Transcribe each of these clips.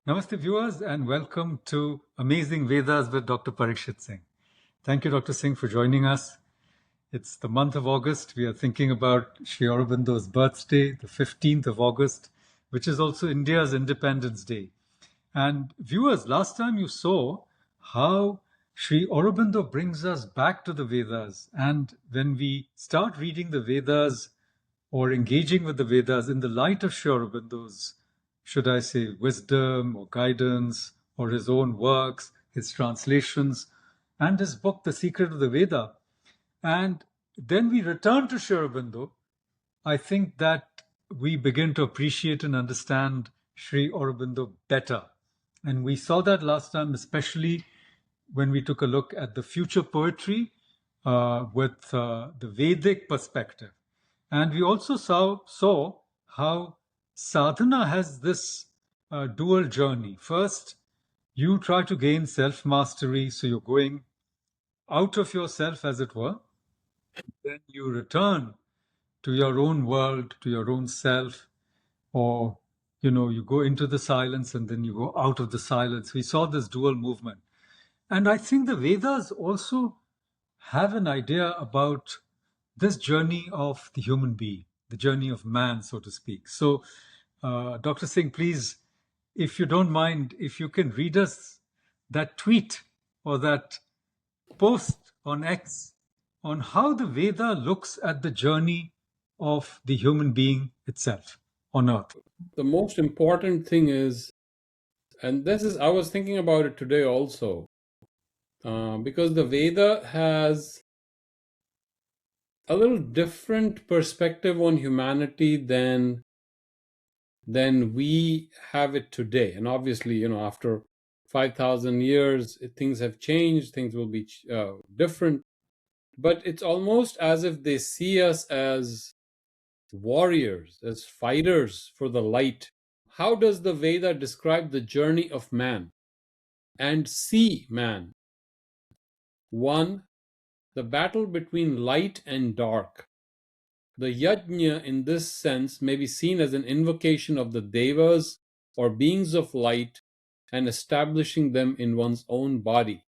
Namaste viewers and welcome to Amazing Vedas with Dr. Parikshit Singh. Thank you, Dr. Singh, for joining us. It's the month of August. We are thinking about Sri Aurobindo's birthday, the 15th of August, which is also India's Independence Day. And viewers, last time you saw how Sri Aurobindo brings us back to the Vedas. And when we start reading the Vedas or engaging with the Vedas in the light of Sri Aurobindo's, should I say, wisdom or guidance, or his own works, his translations, and his book, The Secret of the Veda. And then we return to Sri Aurobindo, I think that we begin to appreciate and understand Sri Aurobindo better. And we saw that last time, especially when we took a look at the future poetry with the Vedic perspective. And we also saw how sadhana has this dual journey. First, you try to gain self-mastery, so you're going out of yourself, as it were. Then you return to your own world, to your own self, or you go into the silence and then you go out of the silence. We saw this dual movement. And I think the Vedas also have an idea about this journey of the human being, the journey of man, so to speak. So, Dr. Singh, please, if you don't mind, if you can read us that tweet or that post on X on how the Veda looks at the journey of the human being itself on earth. The most important thing is, and I was thinking about it today also, because the Veda has a little different perspective on humanity than we have it today. And obviously, after 5,000 years, things have changed, things will be different. But it's almost as if they see us as warriors, as fighters for the light. How does the Veda describe the journey of man and see man? 1. The battle between light and dark. The yajna in this sense may be seen as an invocation of the devas or beings of light and establishing them in one's own body.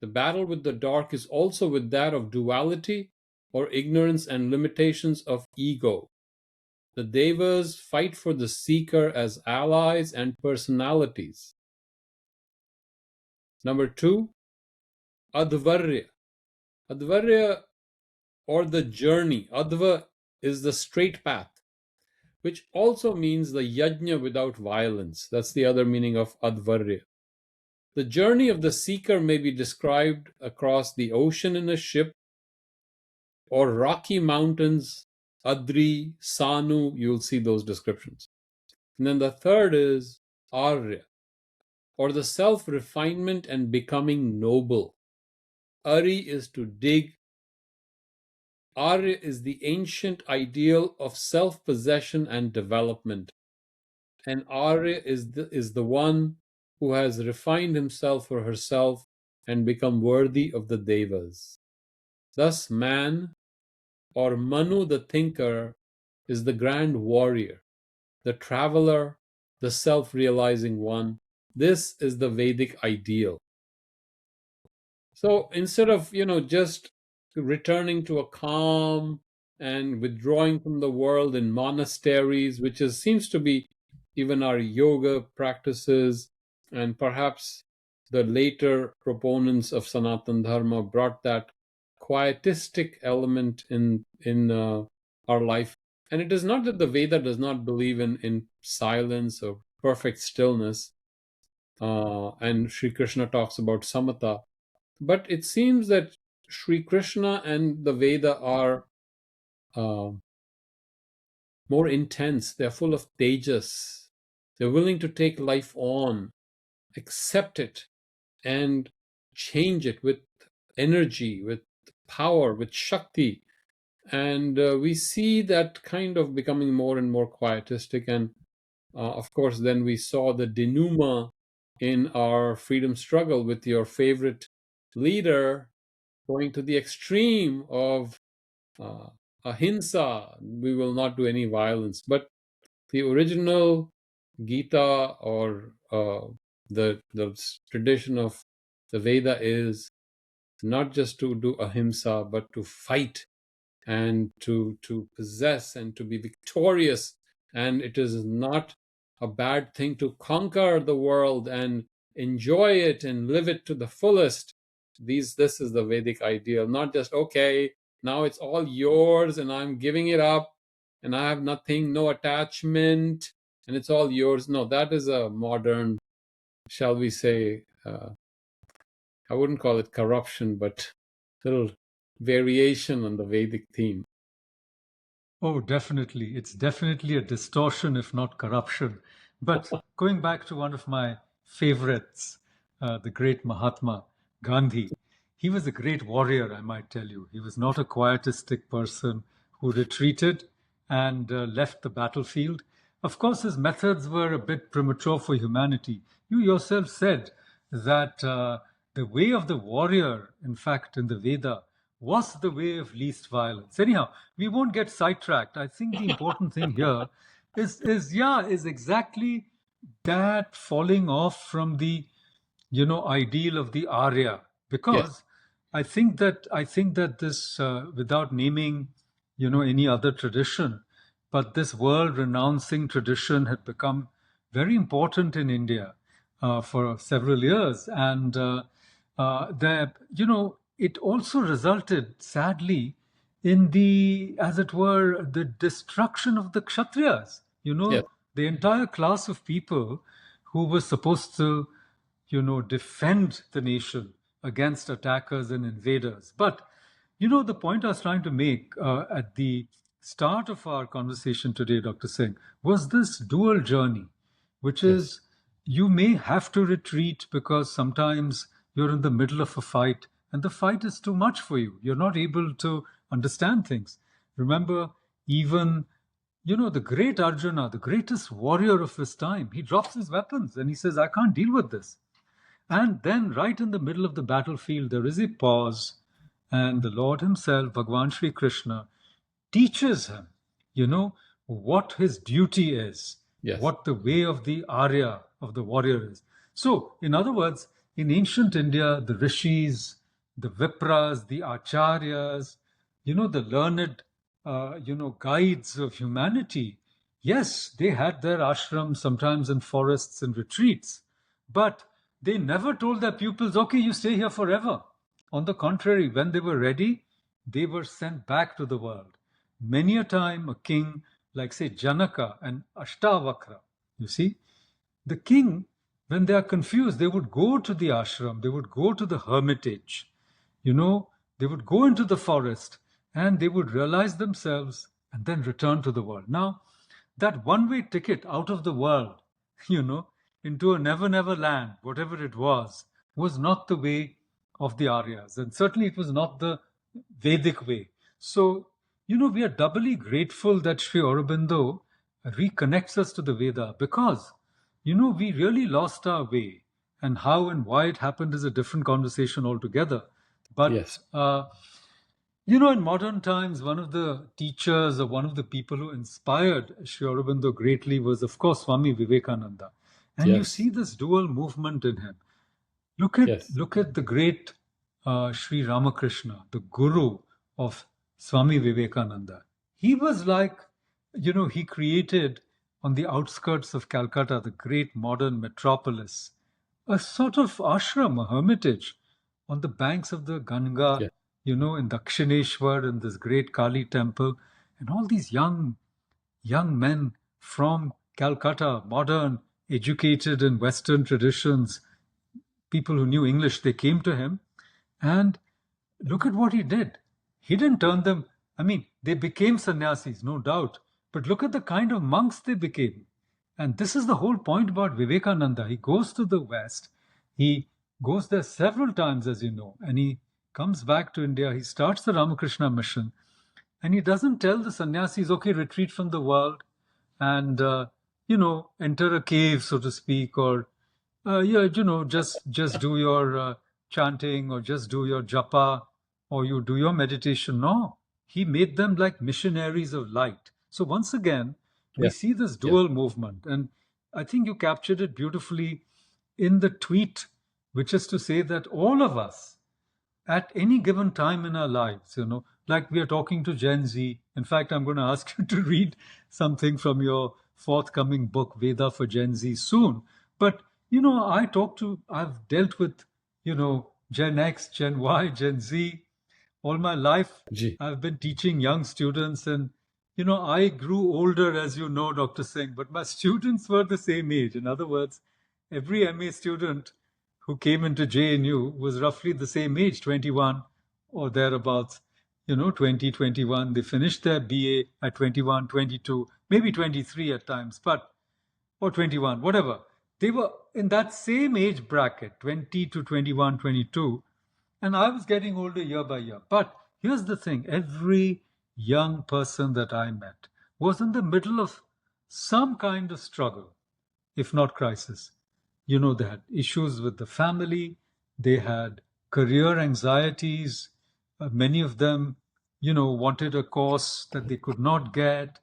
The battle with the dark is also with that of duality or ignorance and limitations of ego. The devas fight for the seeker as allies and personalities. Number 2, Advarya. Advarya, or the journey. Adva is the straight path, which also means the yajna without violence. That's the other meaning of Advarya. The journey of the seeker may be described across the ocean in a ship or rocky mountains, Adri, Sanu, you'll see those descriptions. And then the third is Arya, or the self-refinement and becoming noble. Ari is to dig. Arya is the ancient ideal of self-possession and development. And Arya is the one who has refined himself or herself and become worthy of the devas. Thus, man, or Manu the thinker, is the grand warrior, the traveler, the self-realizing one. This is the Vedic ideal. So instead of, just returning to a calm and withdrawing from the world in monasteries, which seems to be even our yoga practices, and perhaps the later proponents of Sanatana Dharma brought that quietistic element in our life. And it is not that the Veda does not believe in silence or perfect stillness, and Sri Krishna talks about samatha, but it seems that Sri Krishna and the Veda are more intense. They're full of tejas. They're willing to take life on, accept it, and change it with energy, with power, with Shakti. And we see that kind of becoming more and more quietistic. And of course, then we saw the denouement in our freedom struggle with your favorite leader going to the extreme of ahimsa. We will not do any violence. But the original Gita or the tradition of the Veda is not just to do ahimsa, but to fight and to possess and to be victorious. And it is not a bad thing to conquer the world and enjoy it and live it to the fullest. This is the Vedic ideal, not just, okay, now it's all yours and I'm giving it up and I have nothing, no attachment, and it's all yours. No, that is a modern, shall we say, I wouldn't call it corruption, but little variation on the Vedic theme. Oh, definitely. It's definitely a distortion, if not corruption. But going back to one of my favorites, the great Mahatma Gandhi, he was a great warrior, I might tell you. He was not a quietistic person who retreated and left the battlefield. Of course, his methods were a bit premature for humanity. You yourself said that the way of the warrior, in fact, in the Veda, was the way of least violence. Anyhow, we won't get sidetracked. I think the important thing here is exactly that falling off from the ideal of the Arya, Yes, because I think that this without naming any other tradition, but this world renouncing tradition had become very important in India for several years, and there it also resulted sadly in the, as it were, the destruction of the Kshatriyas. yes, The entire class of people who were supposed to defend the nation against attackers and invaders. But, the point I was trying to make at the start of our conversation today, Dr. Singh, was this dual journey, which yes, is you may have to retreat because sometimes you're in the middle of a fight and the fight is too much for you. You're not able to understand things. Remember, even the great Arjuna, the greatest warrior of his time, he drops his weapons and he says, I can't deal with this. And then, right in the middle of the battlefield, there is a pause, and the Lord Himself, Bhagwan Sri Krishna, teaches him, what his duty is, yes, what the way of the Arya, of the warrior is. So, in other words, in ancient India, the rishis, the Vipras, the Acharyas, the learned, guides of humanity, yes, they had their ashrams, sometimes in forests and retreats, but they never told their pupils, okay, you stay here forever. On the contrary, when they were ready, they were sent back to the world. Many a time, a king like, say, Janaka and Ashtavakra, you see, the king, when they are confused, they would go to the ashram, they would go to the hermitage, they would go into the forest and they would realize themselves and then return to the world. Now, that one way ticket out of the world, you know, into a never never land, whatever it was not the way of the Aryas. And certainly it was not the Vedic way. So, we are doubly grateful that Sri Aurobindo reconnects us to the Veda because, we really lost our way. And how and why it happened is a different conversation altogether. But, yes, in modern times, one of the teachers or one of the people who inspired Sri Aurobindo greatly was, of course, Swami Vivekananda. And you yes, see this dual movement in him. Look at yes, look at the great Sri Ramakrishna, the guru of Swami Vivekananda. He was like, he created on the outskirts of Calcutta, the great modern metropolis, a sort of ashram, a hermitage on the banks of the Ganga, yes, in Dakshineshwar, in this great Kali temple, and all these young men from Calcutta, modern, educated in Western traditions, people who knew English, they came to him. And look at what he did. He didn't turn them, I mean, they became sannyasis, no doubt. But look at the kind of monks they became. And this is the whole point about Vivekananda. He goes to the West, he goes there several times, as you know, and he comes back to India. He starts the Ramakrishna mission, and he doesn't tell the sannyasis, okay, retreat from the world and, enter a cave, so to speak, or yeah, just do your chanting or just do your japa or you do your meditation. No, he made them like missionaries of light. So once again, we yes, see this yes, dual movement, and I think you captured it beautifully in the tweet, which is to say that all of us at any given time in our lives, like we are talking to Gen Z. In fact, I'm going to ask you to read something from your forthcoming book, Veda for Gen Z, soon. But, I've dealt with, Gen X, Gen Y, Gen Z. All my life, Ji. I've been teaching young students, and, I grew older, as you know, Dr. Singh, but my students were the same age. In other words, every MA student who came into JNU was roughly the same age, 21 or thereabouts, 20, 21. They finished their BA at 21, 22, maybe 23 at times, but, or 21, whatever. They were in that same age bracket, 20 to 21, 22. And I was getting older year by year. But here's the thing, every young person that I met was in the middle of some kind of struggle, if not crisis. They had issues with the family, they had career anxieties. Many of them, wanted a course that they could not get.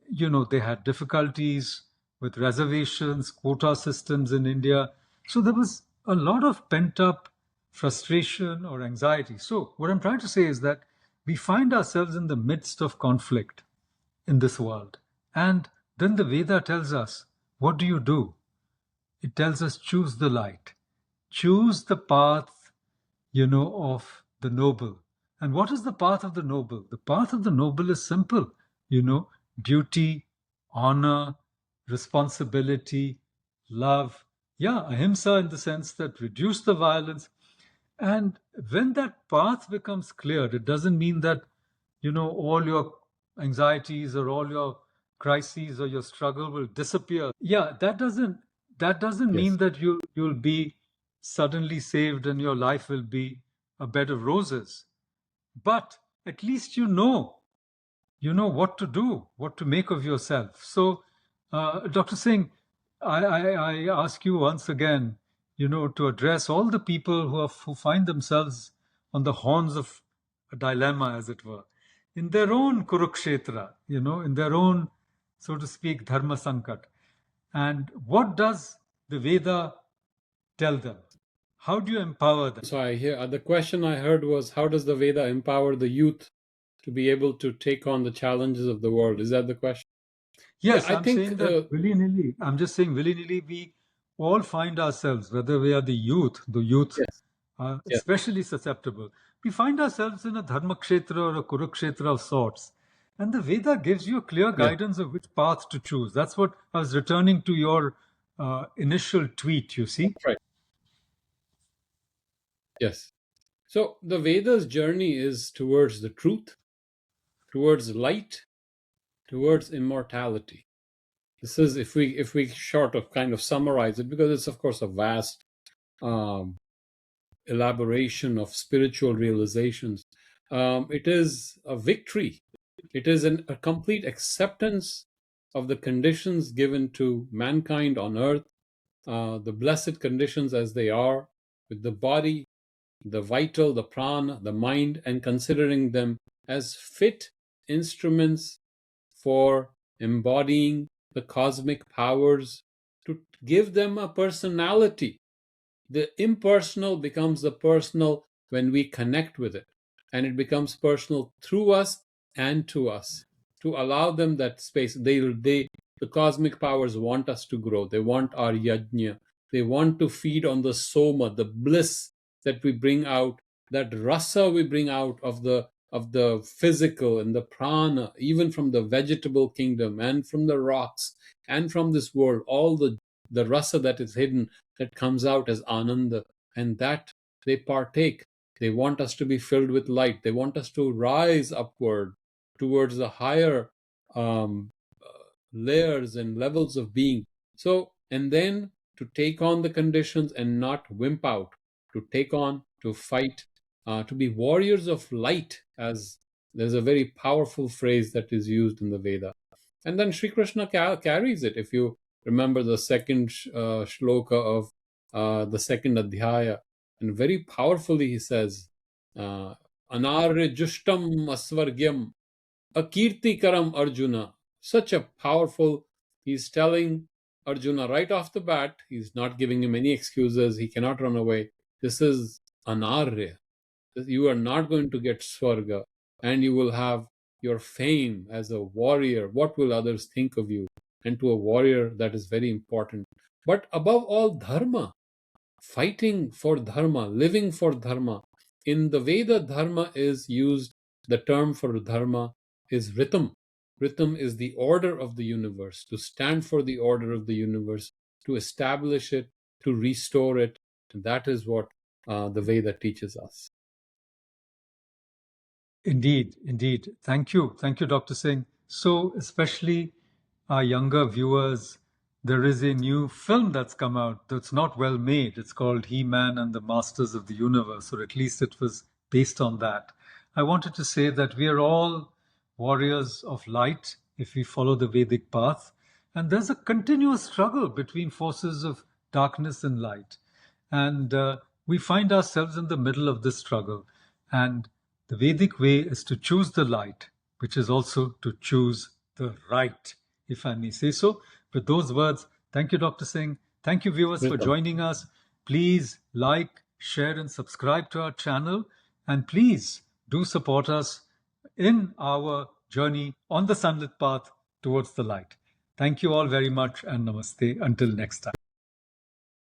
They had difficulties with reservations, quota systems in India. So there was a lot of pent up frustration or anxiety. So, what I'm trying to say is that we find ourselves in the midst of conflict in this world. And then the Veda tells us, what do you do? It tells us choose the light, choose the path, of the noble. And what is the path of the noble? The path of the noble is simple, duty, honor, responsibility, love. Yeah, ahimsa in the sense that reduce the violence. And when that path becomes clear, it doesn't mean that, all your anxieties or all your crises or your struggle will disappear. Yeah, that doesn't mean Yes. that you'll be suddenly saved and your life will be a bed of roses. But at least what to do, what to make of yourself. So, Dr. Singh, I ask you once again, to address all the people who find themselves on the horns of a dilemma, as it were, in their own Kurukshetra, in their own, so to speak, Dharma Sankat. And what does the Veda tell them? How do you empower them? So I hear the question I heard was, how does the Veda empower the youth to be able to take on the challenges of the world? Is that the question? Yeah, Yes, I I'm think saying that willy nilly. I'm just saying willy nilly, we all find ourselves, whether we are the youth yes, are yes, especially susceptible. We find ourselves in a dharma kshetra or a kurukshetra of sorts. And the Veda gives you a clear yes, guidance of which path to choose. That's what I was returning to your initial tweet, you see. that's right. Yes. So the Veda's journey is towards the truth, towards light, towards immortality. This is, if we short of kind of summarize it, because it's of course a vast um, elaboration of spiritual realizations. It is a victory. It is a complete acceptance of the conditions given to mankind on earth, the blessed conditions as they are, with the body, the vital, the prana, the mind, and considering them as fit instruments for embodying the cosmic powers, to give them a personality. The impersonal becomes the personal when we connect with it, and it becomes personal through us and to us, to allow them that space. The cosmic powers want us to grow. They want our yajna. They want to feed on the soma, the bliss that we bring out, that rasa we bring out of the physical and the prana, even from the vegetable kingdom and from the rocks and from this world, all the rasa that is hidden, that comes out as ananda, and that they partake. They want us to be filled with light. They want us to rise upward towards the higher layers and levels of being. So, and then to take on the conditions and not wimp out, to take on, to fight, to be warriors of light, as there's a very powerful phrase that is used in the Veda. And then Sri Krishna carries it. If you remember the second shloka of the second adhyaya, and very powerfully he says, Anarya Jushtam Asvargyam Akirtikaram Arjuna. Such a powerful, he's telling Arjuna right off the bat. He's not giving him any excuses. He cannot run away. This is anarya. You are not going to get Swarga, and you will have your fame as a warrior. What will others think of you? And to a warrior, that is very important. But above all, dharma, fighting for dharma, living for dharma. In the Veda, dharma is used, the term for dharma is ritam. Ritam is the order of the universe, to stand for the order of the universe, to establish it, to restore it. And that is what the Veda teaches us. Indeed, indeed. Thank you. Thank you, Dr. Singh. So, especially our younger viewers, there is a new film that's come out that's not well made. It's called He-Man and the Masters of the Universe, or at least it was based on that. I wanted to say that we are all warriors of light if we follow the Vedic path. And there's a continuous struggle between forces of darkness and light. And we find ourselves in the middle of this struggle. And the Vedic way is to choose the light, which is also to choose the right, if I may say so. With those words, thank you, Dr. Singh. Thank you, viewers, for joining us. Please like, share, and subscribe to our channel. And please do support us in our journey on the sunlit path towards the light. Thank you all very much, and namaste. Until next time.